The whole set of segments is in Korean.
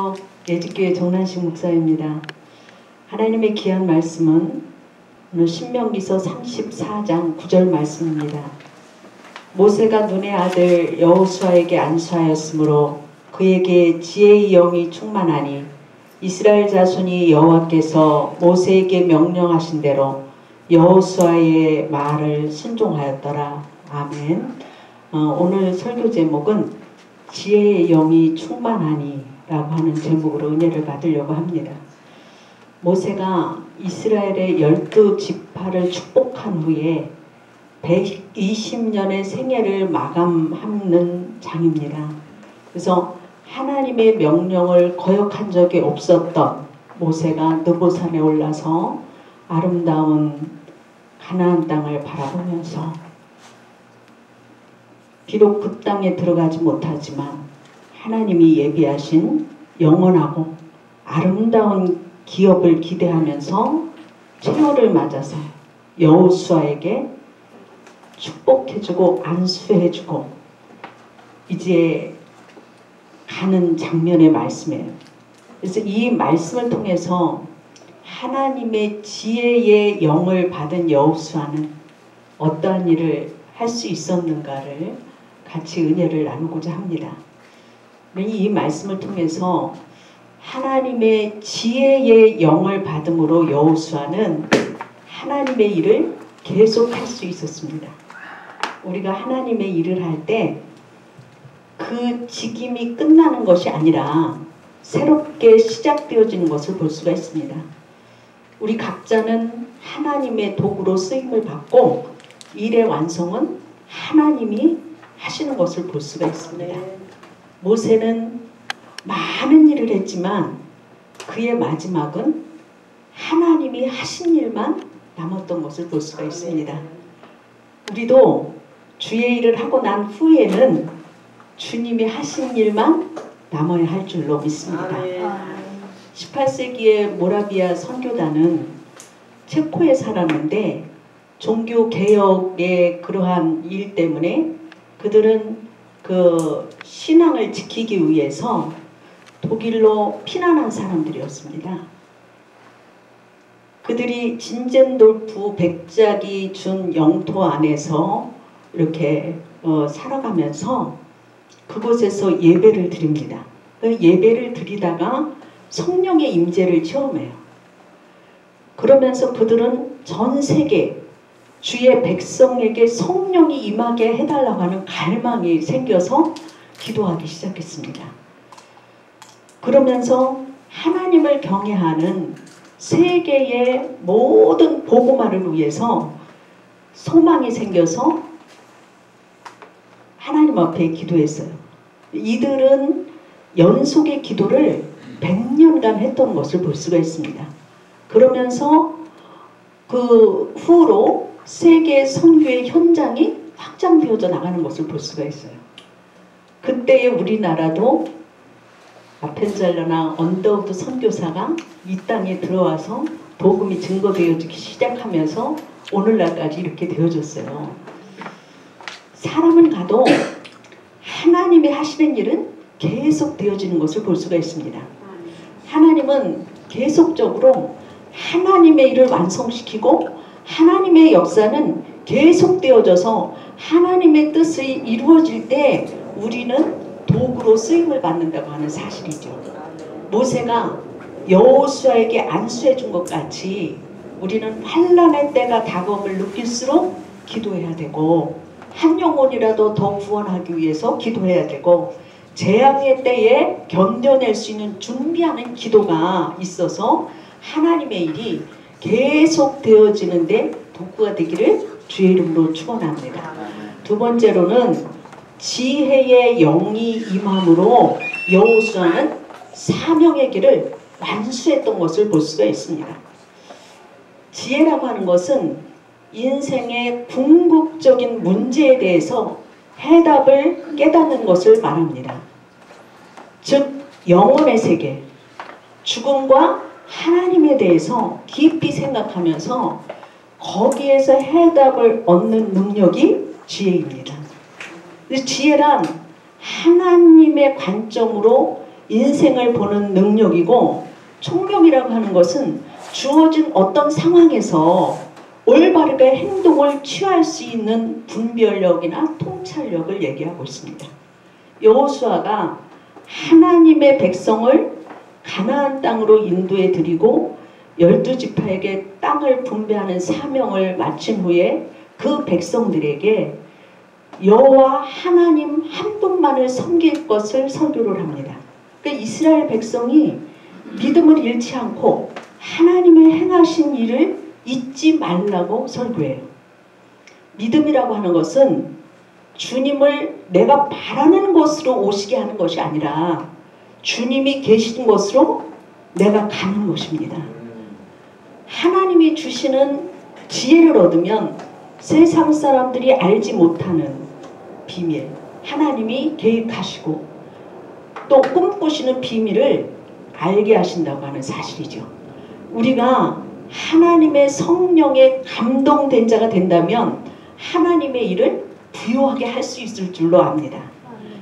안녕하세요. 예직교회 정란식 목사입니다. 하나님의 귀한 말씀은 오늘 신명기서 34장 9절 말씀입니다. 모세가 눈의 아들 여호수아에게 안수하였으므로 그에게 지혜의 영이 충만하니 이스라엘 자손이 여호와께서 모세에게 명령하신 대로 여호수아의 말을 순종하였더라. 아멘. 오늘 설교 제목은 지혜의 영이 충만하니 라고 하는 제목으로 은혜를 받으려고 합니다. 모세가 이스라엘의 12지파를 축복한 후에 120년의 생애를 마감하는 장입니다. 그래서 하나님의 명령을 거역한 적이 없었던 모세가 느보산에 올라서 아름다운 가나안 땅을 바라보면서 비록 그 땅에 들어가지 못하지만 하나님이 예비하신 영원하고 아름다운 기업을 기대하면서 최후를 맞아서 여호수아에게 축복해주고 안수해주고 이제 가는 장면의 말씀이에요. 그래서 이 말씀을 통해서 하나님의 지혜의 영을 받은 여호수아는 어떠한 일을 할 수 있었는가를 같이 은혜를 나누고자 합니다. 이 말씀을 통해서 하나님의 지혜의 영을 받음으로 여호수아는 하나님의 일을 계속할 수 있었습니다. 우리가 하나님의 일을 할 때 그 직임이 끝나는 것이 아니라 새롭게 시작되어지는 것을 볼 수가 있습니다. 우리 각자는 하나님의 도구로 쓰임을 받고 일의 완성은 하나님이 하시는 것을 볼 수가 있습니다. 모세는 많은 일을 했지만 그의 마지막은 하나님이 하신 일만 남았던 것을 볼 수가 있습니다. 우리도 주의 일을 하고 난 후에는 주님이 하신 일만 남아야 할 줄로 믿습니다. 18세기의 모라비아 선교단은 체코에 살았는데 종교개혁의 그러한 일 때문에 그들은 그 신앙을 지키기 위해서 독일로 피난한 사람들이었습니다. 그들이 진젠돌프 백작이 준 영토 안에서 이렇게 살아가면서 그곳에서 예배를 드립니다. 그 예배를 드리다가 성령의 임재를 체험해요. 그러면서 그들은 전 세계 주의 백성에게 성령이 임하게 해달라고 하는 갈망이 생겨서 기도하기 시작했습니다. 그러면서 하나님을 경외하는 세계의 모든 복음화를 위해서 소망이 생겨서 하나님 앞에 기도했어요. 이들은 연속의 기도를 100년간 했던 것을 볼 수가 있습니다. 그러면서 그 후로 세계 선교의 현장이 확장되어져 나가는 것을 볼 수가 있어요. 그때의 우리나라도 아펜젤러나 언더우드 선교사가 이 땅에 들어와서 복음이 증거되어지기 시작하면서 오늘날까지 이렇게 되어졌어요. 사람은 가도 하나님이 하시는 일은 계속 되어지는 것을 볼 수가 있습니다. 하나님은 계속적으로 하나님의 일을 완성시키고 하나님의 역사는 계속되어져서 하나님의 뜻이 이루어질 때 우리는 도구로 쓰임을 받는다고 하는 사실이죠. 모세가 여호수아에게 안수해 준 것 같이 우리는 환난의 때가 다가옴을 느낄수록 기도해야 되고 한 영혼이라도 더 구원하기 위해서 기도해야 되고 재앙의 때에 견뎌낼 수 있는 준비하는 기도가 있어서 하나님의 일이 계속 되어지는데 도구가 되기를 주의 이름으로 축원합니다. 두 번째로는 지혜의 영이 임함으로 여호수아는 사명의 길을 완수했던 것을 볼 수가 있습니다. 지혜라고 하는 것은 인생의 궁극적인 문제에 대해서 해답을 깨닫는 것을 말합니다. 즉 영혼의 세계, 죽음과 하나님에 대해서 깊이 생각하면서 거기에서 해답을 얻는 능력이 지혜입니다. 지혜란 하나님의 관점으로 인생을 보는 능력이고, 총명이라고 하는 것은 주어진 어떤 상황에서 올바르게 행동을 취할 수 있는 분별력이나 통찰력을 얘기하고 있습니다. 여호수아가 하나님의 백성을 가나안 땅으로 인도해 드리고 12지파에게 땅을 분배하는 사명을 마친 후에 그 백성들에게 여호와 하나님 한 분만을 섬길 것을 설교를 합니다. 그러니까 이스라엘 백성이 믿음을 잃지 않고 하나님의 행하신 일을 잊지 말라고 설교해요. 믿음이라고 하는 것은 주님을 내가 바라는 곳으로 오시게 하는 것이 아니라 주님이 계신 곳으로 내가 가는 것입니다. 하나님이 주시는 지혜를 얻으면 세상 사람들이 알지 못하는 비밀, 하나님이 계획하시고 또 꿈꾸시는 비밀을 알게 하신다고 하는 사실이죠. 우리가 하나님의 성령에 감동된 자가 된다면 하나님의 일을 부요하게 할 수 있을 줄로 압니다.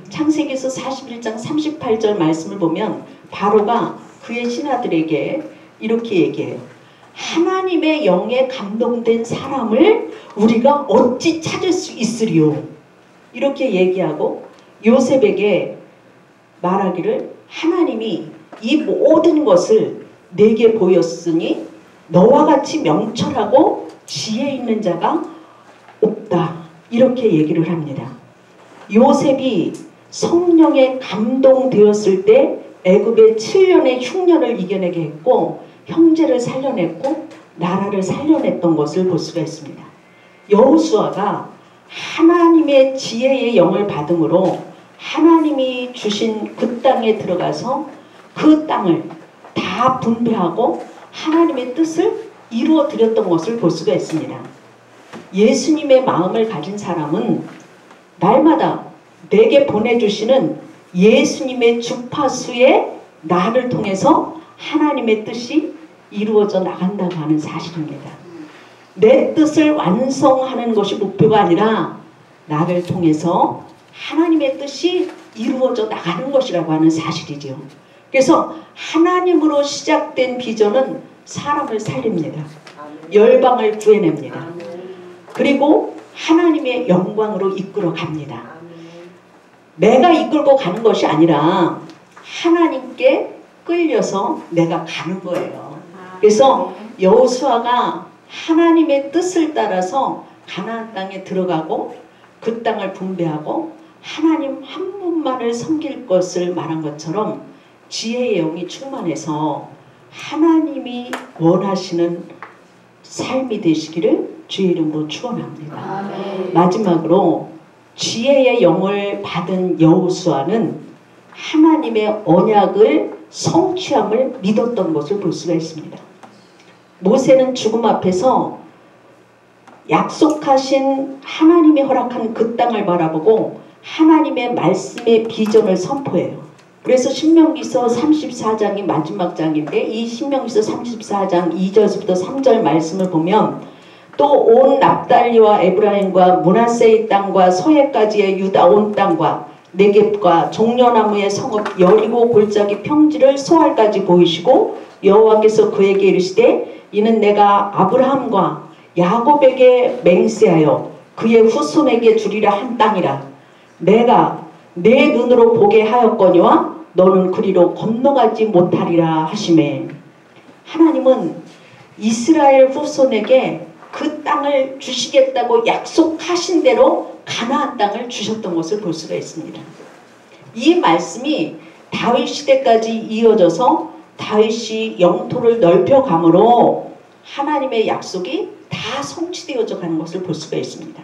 창세기에서 41장 38절 말씀을 보면 바로가 그의 신하들에게 이렇게 얘기해요. 하나님의 영에 감동된 사람을 우리가 어찌 찾을 수 있으리요. 이렇게 얘기하고 요셉에게 말하기를 하나님이 이 모든 것을 내게 보였으니 너와 같이 명철하고 지혜 있는 자가 없다. 이렇게 얘기를 합니다. 요셉이 성령에 감동되었을 때 애굽의 7년의 흉년을 이겨내게 했고 형제를 살려냈고 나라를 살려냈던 것을 볼 수가 있습니다. 여호수아가 하나님의 지혜의 영을 받음으로 하나님이 주신 그 땅에 들어가서 그 땅을 다 분배하고 하나님의 뜻을 이루어 드렸던 것을 볼 수가 있습니다. 예수님의 마음을 가진 사람은 날마다 내게 보내주시는 예수님의 주파수에 나를 통해서 하나님의 뜻이 이루어져 나간다고 하는 사실입니다. 내 뜻을 완성하는 것이 목표가 아니라 나를 통해서 하나님의 뜻이 이루어져 나가는 것이라고 하는 사실이지요. 그래서 하나님으로 시작된 비전은 사람을 살립니다. 열방을 구해냅니다. 그리고 하나님의 영광으로 이끌어 갑니다. 내가 이끌고 가는 것이 아니라 하나님께 끌려서 내가 가는 거예요. 그래서 여호수아가 하나님의 뜻을 따라서 가나안 땅에 들어가고 그 땅을 분배하고 하나님 한 분만을 섬길 것을 말한 것처럼 지혜의 영이 충만해서 하나님이 원하시는 삶이 되시기를 주의 이름으로 축원합니다. 아멘. 마지막으로 지혜의 영을 받은 여호수아는 하나님의 언약을 성취함을 믿었던 것을 볼 수가 있습니다. 모세는 죽음 앞에서 약속하신 하나님이 허락한 그 땅을 바라보고 하나님의 말씀의 비전을 선포해요. 그래서 신명기서 34장이 마지막 장인데 이 신명기서 34장 2절부터 3절 말씀을 보면 또 온 납달리와 에브라임과 므낫세의 땅과 서해까지의 유다 온 땅과 네겝과 종려나무의 성읍 여리고 골짜기 평지를 소알까지 보이시고 여호와께서 그에게 이르시되 이는 내가 아브라함과 야곱에게 맹세하여 그의 후손에게 주리라 한 땅이라. 내가 내 눈으로 보게 하였거니와 너는 그리로 건너가지 못하리라 하시매. 하나님은 이스라엘 후손에게 그 땅을 주시겠다고 약속하신 대로 가나안 땅을 주셨던 것을 볼 수가 있습니다. 이 말씀이 다윗 시대까지 이어져서 다윗이 영토를 넓혀감으로 하나님의 약속이 다 성취되어져 가는 것을 볼 수가 있습니다.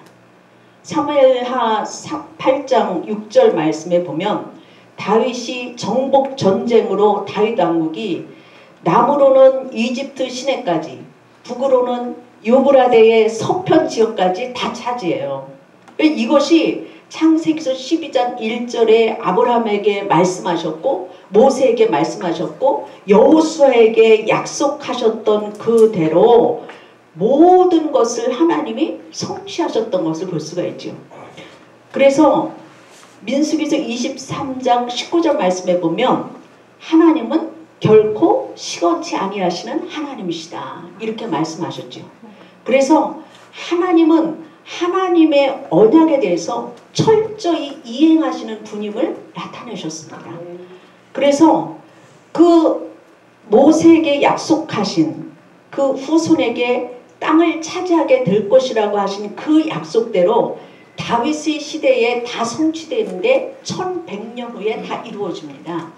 사무엘하 8장 6절 말씀에 보면 다윗이 정복 전쟁으로 다윗 왕국이 남으로는 이집트 시내까지 북으로는 유브라데의 서편 지역까지 다 차지해요. 이것이 창세기서 12장 1절에 아브라함에게 말씀하셨고 모세에게 말씀하셨고 여호수아에게 약속하셨던 그대로 모든 것을 하나님이 성취하셨던 것을 볼 수가 있죠. 그래서 민수기서 23장 19절 말씀에 보면 하나님은 결코 시건치 아니하시는 하나님이시다. 이렇게 말씀하셨죠. 그래서 하나님은 하나님의 언약에 대해서 철저히 이행하시는 분임을 나타내셨습니다. 그래서 그 모세에게 약속하신 그 후손에게 땅을 차지하게 될 것이라고 하신 그 약속대로 다윗의 시대에 다 성취되는데 1100년 후에 다 이루어집니다.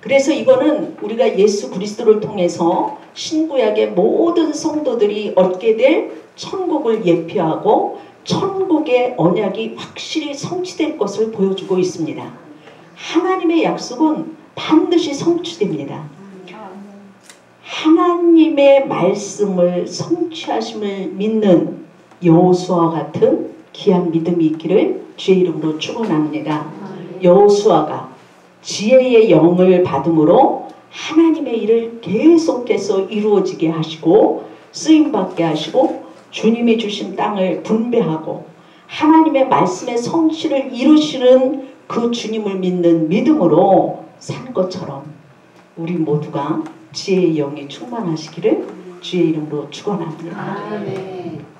그래서 이거는 우리가 예수 그리스도를 통해서 신구약의 모든 성도들이 얻게 될 천국을 예표하고 천국의 언약이 확실히 성취될 것을 보여주고 있습니다. 하나님의 약속은 반드시 성취됩니다. 하나님의 말씀을 성취하심을 믿는 여호수아와 같은 귀한 믿음이 있기를 주의 이름으로 축원합니다. 여호수아가 지혜의 영을 받음으로 하나님의 일을 계속해서 이루어지게 하시고 쓰임받게 하시고 주님이 주신 땅을 분배하고 하나님의 말씀의 성취를 이루시는 그 주님을 믿는 믿음으로 산 것처럼 우리 모두가 지혜의 영이 충만하시기를 주의 이름으로 축원합니다. 아멘.